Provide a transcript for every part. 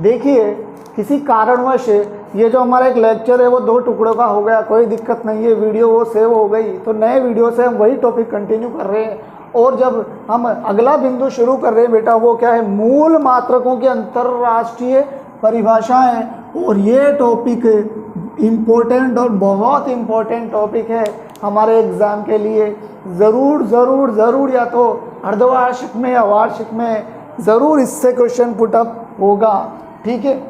देखिए किसी कारणवश ये जो हमारा एक लेक्चर है वो 2 टुकड़ों का हो गया, कोई दिक्कत नहीं है, वीडियो वो सेव हो गई, तो नए वीडियो से हम वही टॉपिक कंटिन्यू कर रहे हैं। और जब हम अगला बिंदु शुरू कर रहे हैं बेटा, वो क्या है, मूल मात्रकों की अंतर्राष्ट्रीय परिभाषाएं। और ये टॉपिक इम्पोर्टेंट और बहुत इम्पोर्टेंट टॉपिक है हमारे एग्ज़ाम के लिए। ज़रूर ज़रूर ज़रूर या तो अर्धवार्षिक में या वार्षिक में ज़रूर इससे क्वेश्चन पुटअप होगा, ठीक है।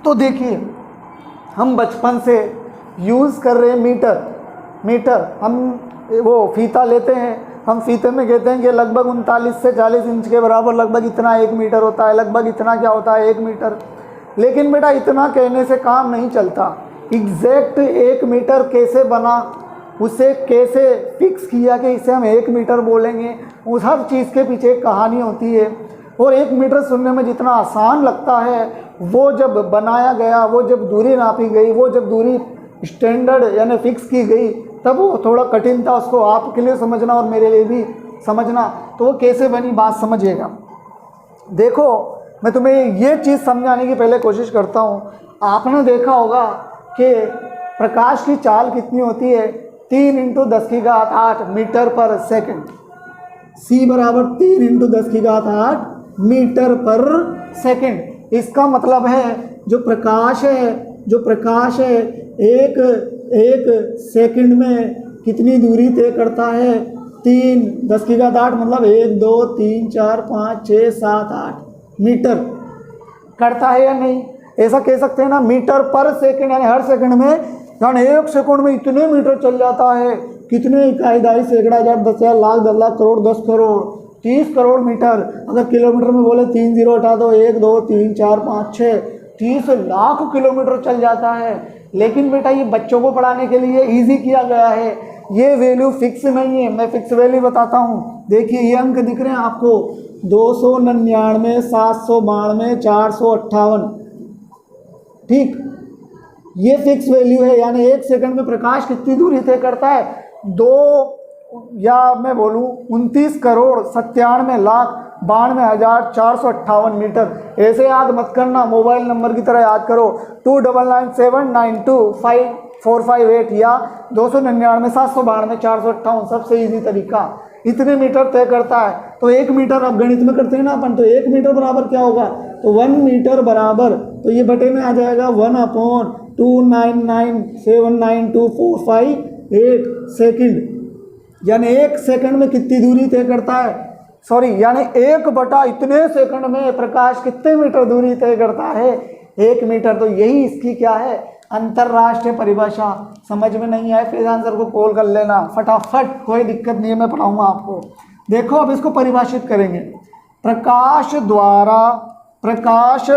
तो देखिए हम बचपन से यूज़ कर रहे हैं मीटर। हम वो फीता लेते हैं, हम फीते में कहते हैं कि लगभग 39 से 40 इंच के बराबर लगभग इतना 1 मीटर होता है, लगभग इतना क्या होता है 1 मीटर। लेकिन बेटा इतना कहने से काम नहीं चलता। एग्जैक्ट 1 मीटर कैसे बना, उसे कैसे फिक्स किया कि इसे हम 1 मीटर बोलेंगे, उस हर चीज़ के पीछे एक कहानी होती है। और 1 मीटर सुनने में जितना आसान लगता है, वो जब बनाया गया, वो जब दूरी नापी गई, वो जब दूरी स्टैंडर्ड यानी फिक्स की गई, तब वो थोड़ा कठिन था उसको आपके लिए समझना और मेरे लिए भी समझना। तो वो कैसे बनी बात समझिएगा। देखो मैं तुम्हें ये चीज़ समझाने की पहले कोशिश करता हूँ। आपने देखा होगा कि प्रकाश की चाल कितनी होती है, 3 × 10⁸ मीटर पर सेकंड। c बराबर 3 × 10⁸ मीटर पर सेकंड। इसका मतलब है जो प्रकाश है एक सेकंड में कितनी दूरी तय करता है, 3 × 10⁸ मतलब 1 2 3 4 5 6 7 8 मीटर करता है या नहीं। ऐसा कह सकते हैं ना, मीटर पर सेकंड, यानी हर सेकंड में, यानी 1 सेकंड में इतने मीटर चल जाता है। कितने इकाई, दाई, सैकड़ा, हजार, 10,000, लाख, 10 लाख, करोड़, 10 करोड़, 30 करोड़ मीटर। अगर किलोमीटर में बोले 3 0 हटा दो, 1 2 3 4 5 6, 30 लाख किलोमीटर चल जाता है। लेकिन बेटा ये बच्चों को पढ़ाने के लिए इजी किया गया है, ये वैल्यू फिक्स नहीं है। मैं फिक्स वैल्यू बताता हूँ। देखिए ये अंक दिख रहे हैं आपको, 299, 792, 458, ठीक। ये फिक्स वैल्यू है, यानी 1 सेकंड में प्रकाश कितनी दूरी तय करता है, 29,97,92,458 मीटर। ऐसे याद मत करना, मोबाइल नंबर की तरह याद करो, 2997925458 या 299,792,458, सबसे इजी तरीका। इतने मीटर तय करता है। तो 1 मीटर अब गणित में करते हैं ना अपन, तो 1 मीटर बराबर क्या होगा, तो 1 मीटर बराबर, तो ये बटे में आ जाएगा 1/299,792,458 सेकंड। यानी 1 सेकंड में कितनी दूरी तय करता है, यानी 1 बटा इतने सेकंड में प्रकाश कितने मीटर दूरी तय करता है, 1 मीटर। तो यही इसकी क्या है, अंतरराष्ट्रीय परिभाषा। समझ में नहीं आए फिर आंसर को कॉल कर लेना फटाफट, कोई दिक्कत नहीं है, मैं पढ़ाऊंगा आपको। देखो अब इसको परिभाषित करेंगे। प्रकाश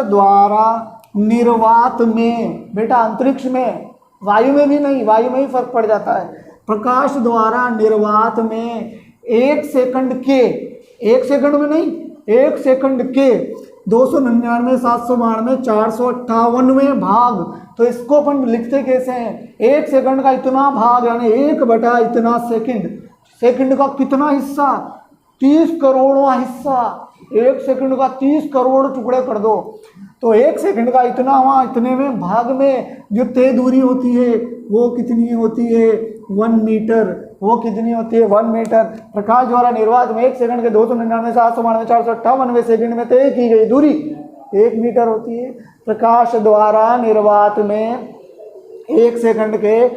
द्वारा निर्वात में, बेटा अंतरिक्ष में, वायु में भी नहीं, वायु में ही फर्क पड़ जाता है। प्रकाश द्वारा निर्वात में 1 सेकंड के, 1 सेकंड में नहीं, 1 सेकंड के 299,792,458 भाग। तो इसको अपन लिखते कैसे हैं, 1 सेकंड का इतना भाग, यानी 1 बटा इतना सेकंड। सेकंड का कितना हिस्सा, 30 करोड़वां हिस्सा। 1 सेकंड का 30 करोड़ टुकड़े कर दो, तो 1 सेकंड का इतना, वहाँ इतने में भाग में जो तय दूरी होती है वो कितनी होती है, 1 मीटर। वो कितनी होती है, 1 मीटर। प्रकाश द्वारा निर्वात में 1 सेकंड के 299,792,458 सेकंड में तय की गई दूरी 1 मीटर होती है। प्रकाश द्वारा निर्वात में 1 सेकंड के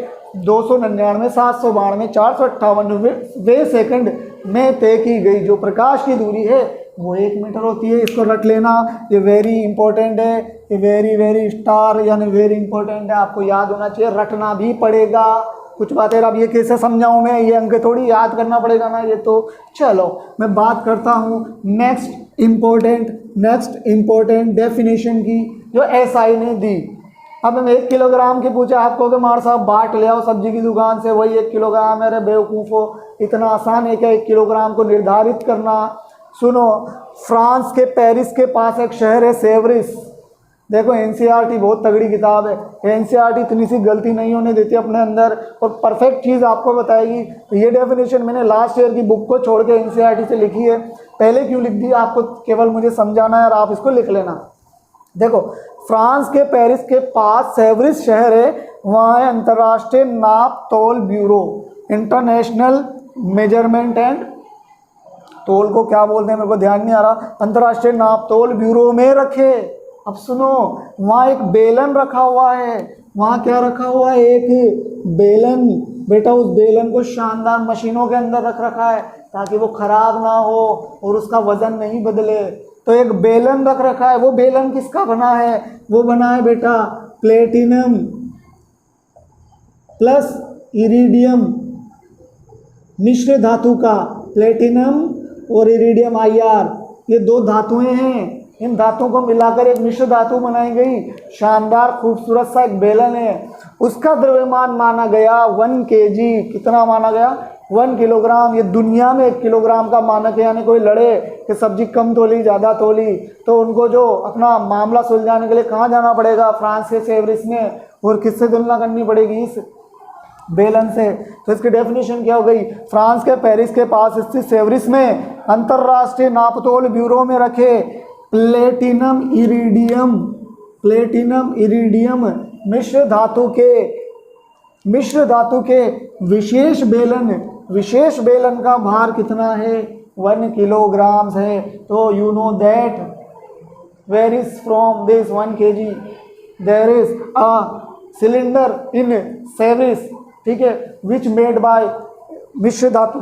299,792,458 सेकंड में तय की गई जो प्रकाश की दूरी है वो 1 मीटर होती है। इसको रट लेना, ये वेरी इंपॉर्टेंट है, ये वेरी स्टार यानी वेरी इंपॉर्टेंट है, आपको याद होना चाहिए, रटना भी पड़ेगा कुछ बातें। अब ये कैसे समझाऊं मैं, ये अंक थोड़ी याद करना पड़ेगा ना ये तो। चलो मैं बात करता हूँ नेक्स्ट इम्पोर्टेंट डेफिनेशन की जो एसआई ने दी। अब हम 1 किलोग्राम की पूछा, आपको कि मार साहब बाट ले आओ सब्जी की दुकान से, वही 1 किलोग्राम है। अरे बेवकूफ़ो, इतना आसान है क्या 1 किलोग्राम को निर्धारित करना। सुनो, फ्रांस के पेरिस के पास एक शहर है सेवरिस। देखो एनसीईआरटी बहुत तगड़ी किताब है, एनसीईआरटी इतनी सी गलती नहीं होने देती अपने अंदर और परफेक्ट चीज़ आपको बताएगी। तो ये डेफिनेशन मैंने लास्ट ईयर की बुक को छोड़ के एनसीईआरटी से लिखी है। पहले क्यों लिख दी, आपको केवल मुझे समझाना है और आप इसको लिख लेना। देखो, फ्रांस के पेरिस के पास सेवरिस शहर है, वहाँ है अंतर्राष्ट्रीय नाप तोल ब्यूरो, इंटरनेशनल मेजरमेंट एंड तोल को क्या बोलते हैं मेरे को ध्यान नहीं आ रहा, अंतर्राष्ट्रीय नाप तोल ब्यूरो में रखे। अब सुनो, वहाँ एक बेलन रखा हुआ है, वहाँ क्या रखा हुआ है, एक बेलन। बेटा उस बेलन को शानदार मशीनों के अंदर रख रखा है ताकि वो खराब ना हो और उसका वजन नहीं बदले। तो एक बेलन रख रखा है, वो बेलन किसका बना है, वो बना है बेटा प्लेटिनम प्लस इरिडियम मिश्र धातु का। प्लेटिनम और इरिडियम IR, ये दो धातुएं हैं, इन धातुओं को मिलाकर एक मिश्र धातु बनाई गई। शानदार खूबसूरत सा एक बेलन है, उसका द्रव्यमान माना गया 1 kg। कितना माना गया, 1 किलोग्राम। ये दुनिया में 1 किलोग्राम का मानक है, यानी कोई लड़े कि सब्जी कम तोली ज़्यादा तोली तो उनको जो अपना मामला सुलझाने के लिए कहाँ जाना पड़ेगा, फ्रांस के सेवरिस में, और किससे तुलना करनी पड़ेगी, इस बेलन से। तो इसकी डेफिनेशन क्या हो गई, फ्रांस के पेरिस के पास स्थित सेवरिस में अंतर्राष्ट्रीय नापतोल ब्यूरो में रखे प्लेटिनम इरिडियम मिश्र धातु के विशेष बेलन का भार कितना है, 1 किलोग्राम है। तो you know that varies from this 1 kg there is a cylinder in several, ठीक है, विच मेड बाय मिश्र धातु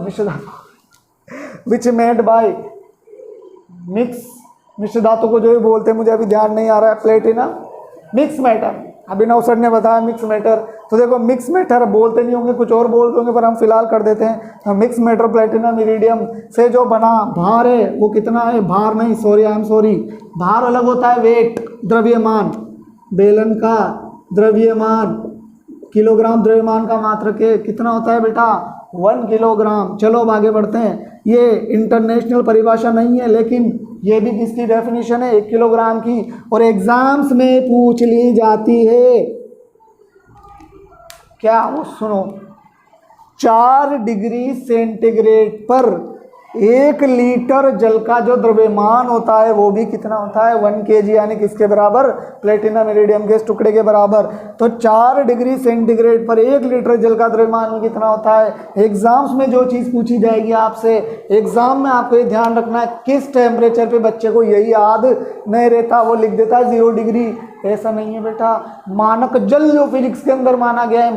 विच मेड बाय मिश्र धातु को जो भी बोलते हैं मुझे अभी ध्यान नहीं आ रहा है, प्लेटिनम मिक्स मैटर। अभिनव सर ने बताया मिक्स मैटर। तो देखो मिक्स मैटर बोलते नहीं होंगे, कुछ और बोलते होंगे, पर हम फिलहाल कर देते हैं मिक्स मैटर प्लेटिनम इरिडियम से जो बना भार है वो कितना है, भार नहीं सॉरी आई एम सॉरी, भार अलग होता है, वेट द्रव्यमान, बेलन का द्रव्यमान, किलोग्राम द्रव्यमान का मात्रक कितना होता है बेटा, 1 किलोग्राम। चलो अब आगे बढ़ते हैं। ये इंटरनेशनल परिभाषा नहीं है, लेकिन ये भी किसकी डेफिनेशन है, 1 किलोग्राम की, और एग्जाम्स में पूछ ली जाती है। क्या, वो सुनो, 4 डिग्री सेंटीग्रेड पर 1 लीटर जल का जो द्रव्यमान होता है वो भी कितना होता है, 1 kg, यानी किसके बराबर, प्लेटिनम इरिडियम के इस टुकड़े के बराबर। तो 4 डिग्री सेंटीग्रेड पर 1 लीटर जल का द्रव्यमान में कितना होता है। एग्जाम्स में जो चीज़ पूछी जाएगी आपसे, एग्जाम में आपको ये ध्यान रखना है किस टेम्परेचर पे बच्चे को यही याद नहीं रहता, वो लिख देता है 0 डिग्री। ऐसा नहीं है बेटा, मानक जल जो फिजिक्स के अंदर माना गया है,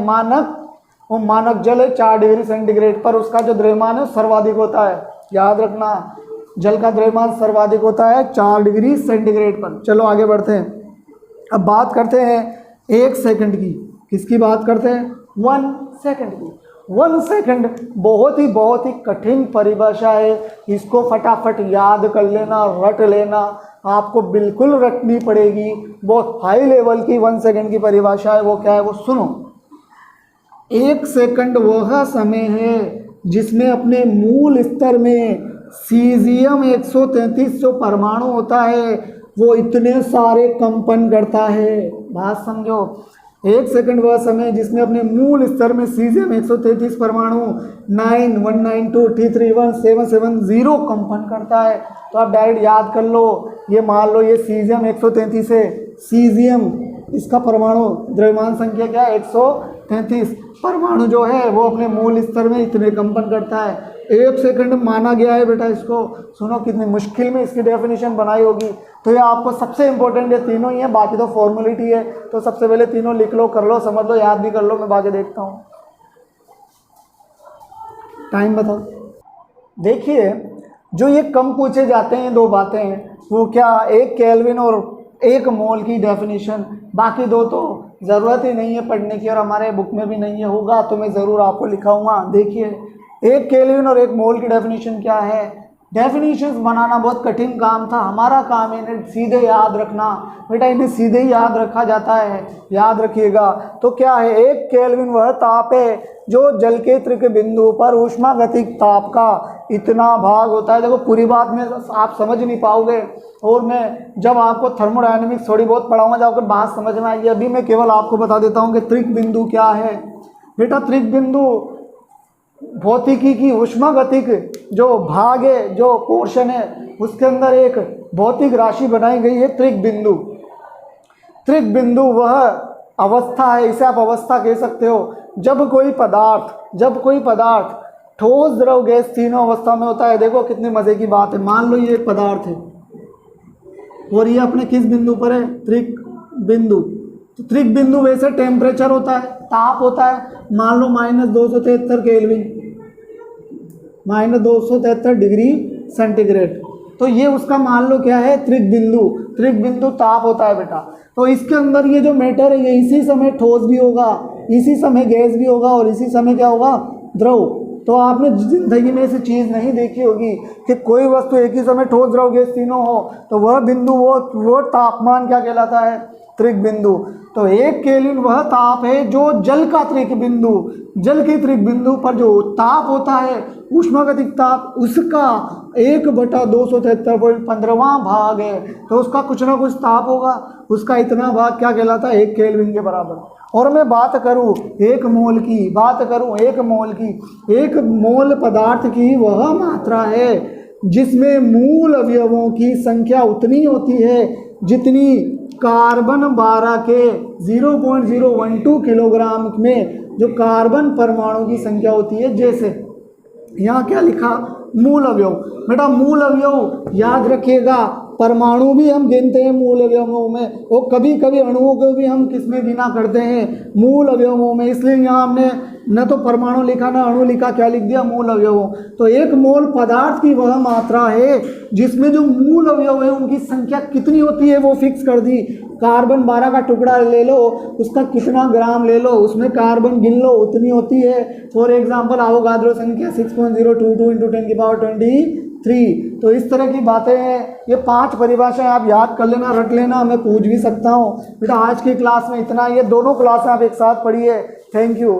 वो मानक जल है 4 डिग्री सेंटीग्रेड पर, उसका जो द्रव्यमान है सर्वाधिक होता है। याद रखना, जल का द्रव्यमान सर्वाधिक होता है 4 डिग्री सेंटीग्रेड पर। चलो आगे बढ़ते हैं। अब बात करते हैं 1 सेकंड की। किसकी बात करते हैं, 1 सेकंड की। 1 सेकंड बहुत ही कठिन परिभाषा है, इसको फटाफट याद कर लेना, रट लेना, आपको बिल्कुल रटनी पड़ेगी। बहुत हाई लेवल की 1 सेकंड की परिभाषा है। वो क्या है, वो सुनो। 1 सेकंड वह समय है जिसमें अपने मूल स्तर में सीजियम 133 जो परमाणु होता है वो इतने सारे कंपन करता है। बात समझो, 1 सेकंड वह समय जिसमें अपने मूल स्तर में सीजियम 133 परमाणु 9192 T31 770 कंपन करता है। तो आप डायरेक्ट याद कर लो, ये मान लो ये सीजियम 133 है, सीजियम इसका परमाणु द्रव्यमान संख्या क्या है, 133 परमाणु जो है वो अपने मूल स्तर में इतने कंपन करता है। 1 सेकंड माना गया है बेटा इसको। सुनो कितनी मुश्किल में इसकी डेफिनेशन बनाई होगी। तो ये आपको सबसे इंपॉर्टेंट ये तीनों ही है, बाकी तो फॉर्मेलिटी है। तो सबसे पहले तीनों लिख लो, कर लो, समझ लो, याद भी कर लो, मैं बाकी देखता हूँ। टाइम बताओ। देखिए जो ये कम पूछे जाते हैं 2 बातें हैं, वो क्या, 1 केल्विन और 1 मोल की डेफिनेशन। बाकी 2 तो ज़रूरत ही नहीं है पढ़ने की और हमारे बुक में भी नहीं है, होगा तो मैं ज़रूर आपको लिखाऊंगा। देखिए 1 केल्विन और 1 मोल की डेफिनेशन क्या है। डेफिनेशंस बनाना बहुत कठिन काम था, हमारा काम है इन्हें सीधे याद रखना। बेटा इन्हें सीधे ही याद रखा जाता है, याद रखिएगा। तो क्या है, 1 केल्विन वह ताप है जो जल के त्रिक बिंदु पर ऊष्मागतिक ताप का इतना भाग होता है। देखो पूरी बात में आप समझ नहीं पाओगे, और मैं जब आपको थर्मोडायनेमिक्स थोड़ी बहुत पढ़ाऊंगा जब आपको बात समझ में आएगी। अभी मैं केवल आपको बता देता हूँ कि त्रिक बिंदु क्या है। बेटा त्रिक बिंदु भौतिकी की ऊष्मागतिक जो भाग है, जो पोर्शन है, उसके अंदर एक भौतिक राशि बनाई गई है त्रिक बिंदु। त्रिक बिंदु वह अवस्था है, इसे आप अवस्था कह सकते हो, जब कोई पदार्थ ठोस, द्रव, गैस तीनों अवस्था में होता है। देखो कितनी मजे की बात है, मान लो ये एक पदार्थ है और ये अपने किस बिंदु पर है, त्रिक बिंदु। तो त्रिक बिंदु वैसे टेम्परेचर होता है, ताप होता है, मान लो -273 केल्विन, -273 डिग्री सेंटीग्रेड। तो ये उसका मान लो क्या है, त्रिक बिंदु ताप होता है बेटा। तो इसके अंदर ये जो मैटर है ये इसी समय ठोस भी होगा, इसी समय गैस भी होगा और इसी समय क्या होगा, द्रव। तो आपने जिंदगी में ऐसी चीज़ नहीं देखी होगी कि कोई वस्तु एक ही समय ठोस, द्रव, गैस तीनों हो, तो वह बिंदु वो तापमान क्या कहलाता है, त्रिक बिंदु। तो 1 केल्विन वह ताप है जो जल के त्रिक बिंदु पर जो ताप होता है, ऊष्मागतिक ताप, उसका 1/273.15वां भाग है। तो उसका कुछ ना कुछ ताप होगा, उसका इतना भाग क्या कहलाता है, 1 केल्विन के बराबर। और मैं बात करूं 1 मोल की, 1 मोल पदार्थ की वह मात्रा है जिसमें मूल अवयवों की संख्या उतनी होती है जितनी कार्बन 12 के 0.012 किलोग्राम में जो कार्बन परमाणु की संख्या होती है। जैसे यहाँ क्या लिखा, मूल अवयव। बेटा मूल अवयव याद रखिएगा, परमाणु भी हम गिनते हैं मूल अवयवों में, और कभी कभी अणुओं को भी हम किसमें गिना करते हैं, मूल अवयवों में। इसलिए यहाँ हमने न तो परमाणु लिखा ना अणु लिखा, क्या लिख दिया, मूल अवयवों। तो 1 मोल पदार्थ की वह मात्रा है जिसमें जो मूल अवयव है उनकी संख्या कितनी होती है वो फिक्स कर दी। कार्बन 12 का टुकड़ा ले लो, उसका कितना ग्राम ले लो, उसमें कार्बन गिन लो, उतनी होती है। फॉर एग्जाम्पल अवोगाद्रो संख्या 6.022 × 10⁻23। तो इस तरह की बातें हैं। ये 5 परिभाषाएं आप याद कर लेना, रट लेना, मैं पूछ भी सकता हूँ। बेटा आज की क्लास में इतना, ये दोनों क्लासें आप एक साथ पढ़िए। Thank you.